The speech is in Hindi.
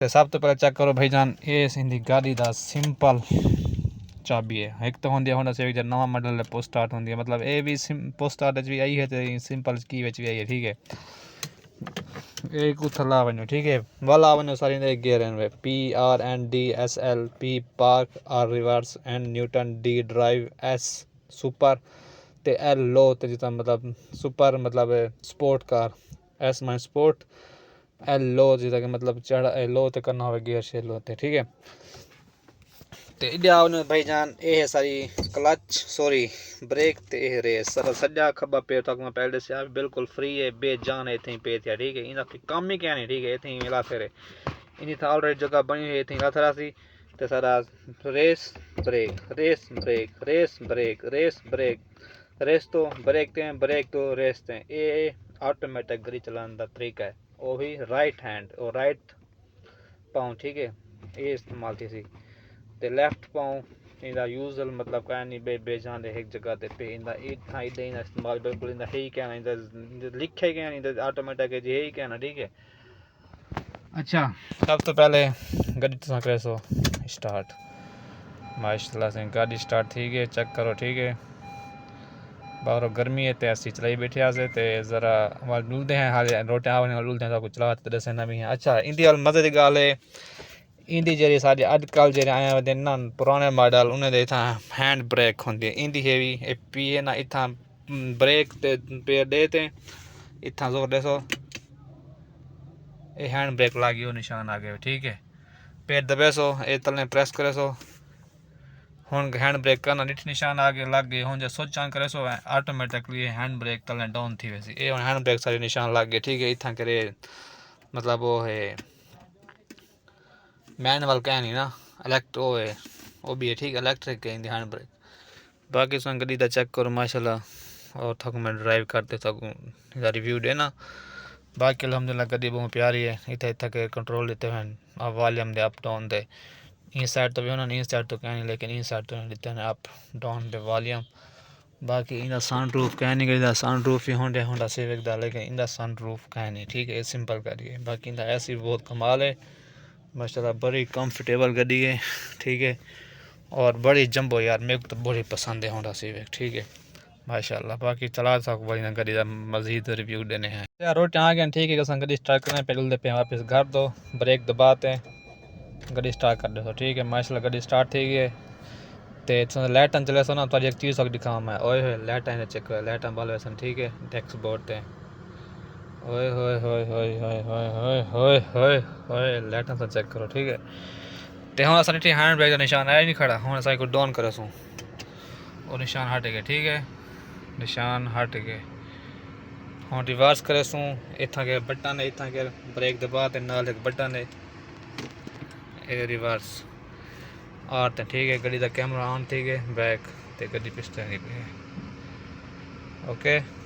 तो सब तो पहले चेक करो भाईजान, ये इंदी गाड़ी दा सिंपल चाबी है। एक तो होंगी होंडा सिविक जो नवा मॉडल है पोस्ट स्टार्ट होंगी, मतलब ये भी पोस्ट स्टार्ट भी आई है तो सिंपल की भी आई है। ठीक है, एक उथला वनो, ठीक है, वाला वनो सारी गियर हैं PRNDSL, P park, R reverse, N Newton, D drive, S super ते L लो ते जितना मतलब सुपर मतलब sport car, S mine sport, L लो जितना कि मतलब चढ़ा लो तो करना हो गियर शेयर लो ते। ठीक है, तो इडिया भाईजान ये है सारी क्लच सॉरी ब्रेक ते रेस सर सजा खब्बा पे तक मैं पहले से बिल्कुल फ्री है बेजान है इतनी पे थिया। ठीक है, इनका काम ही क्या नहीं। ठीक है, इतनी मिला फेरे इन था ऑलरेडी जगह बनी है इतनी लाथरा सी ते सारा race brake race brake race brake race brake race तो ब्रेक तो रेस ते ये ऑटोमेटिक गड्डी चलाने का तरीका है। वो भी राइट हैंड और राइट पाँव। ठीक है, ये इस्तेमाल थी सी ते लेफ्ट पाँव इंदा यूजल मतलब क्या नहीं बेजान एक जगह ते पे इंदा इतना इधर इंदा इस्तेमाल बिल्कुल इंदा है ही क्या ना, इंदा लिखे क्या नहीं, इंदा ऑटोमेटिक है जी है ही क्या ना। ठीक है, अच्छा सब तो पहले गाड़ी तो करे सो स्टार्ट माशाल्लाह से गाड़ी स्टार्ट थी गई, चेक करो। ठीक है, बाहर गर्मी है तो ऐसी चलाई बैठे आसे ते ज़रा वहाँ डुलते हैं हाल रोटे आने डुलते हैं तो कुछ चला दसे ना भी है। अच्छा इंदी वाल मज़े की गाल है इंदी जी सारी अजकल जो आया वे ना पुराने मॉडल उन्हें इतना हैंड ब्रेक होंगी इंदी है भी पी है ना इतना ब्रेक ते पे देते इतना जोर दे सो ये हैंड ब्रेक लागी हो निशान आ गए। ठीक है, पैर दबे सो ये तलने प्रेस करे सो हुन हैंड ब्रेक करना निठ निशान आगे लग गए हुन जो स्विच ऑन करे सो ऑटोमेटिकली हैंड ब्रेक तलने डाउन थी वैसी ये हैंड ब्रेक सारी निशान लग गए। ठीक है, इतना करे मतलब वो है मैनुअल क्या नहीं ना इलेक्ट्रो है वो भी है। ठीक है, इलेक्ट्रिक है हैंड ब्रेक। बाकी सुन गड्डी का चेक करो माशाल्लाह और थक मैं ड्राइव करते थकूँ रिव्यू देना। बाकी अलहमदिल्ला गड्डी बहुत प्यारी है। इतना इतना के कंट्रोल देते हैं आप वॉल्यूम दे अप डाउन दे इस साइड तो भी होना इस साइड तो क्या नहीं लेकिन इस साइड तो देते हैं अप डाउन दे वॉल्यूम। बाकी इनका सन रूफ क्या नहीं करी सन रूफ ही होंडे होंडा सिविक दा लेकिन इनका सन रूफ क्या नहीं। ठीक है, सिंपल करिए। बाकी इनका ऐसी बहुत कमाल है माशाल्लाह, बड़ी कंफर्टेबल गड्डी है। ठीक है, और बड़ी जंबो यार मेरे को तो बड़ी पसंद है होंडा सिविक। ठीक है माशाल्लाह, बाकी चला सको बड़ी गड्डी का मजीद रिव्यू देने हैं यार रोटी आ गए। ठीक है, गड्डी स्टार्ट करने पहले पे वापस घर दो ब्रेक दबाते गड्डी स्टार्ट कर दो। ठीक है माशाल्लाह, गड्डी स्टार्ट थी गई तो लाइटां चले सो ना तो एक चीज़ दिखा मैं ओए होए लाइटां चेक करो लाइटां बल वैसन। ठीक है, टैक्स बोर्ड ते ओए होए होए होए होए होए होए होए होए लाइटां से चेक करो। ठीक है, तो हम असां ॾिठी हैंड ब्रेक का निशान आया नहीं खड़ा हम असां को डाउन करे सूं और निशान हट गए। ठीक है, निशान हट गए हम रिवर्स करे सूं इतना के बटन है इतना के ब्रेक दबा ते नाल एक बटन है ये रिवर्स और तो ठीक है गड्डी का कैमरा ऑन थी गए बैक ते गड्डी पिछले नहीं पे। ओके।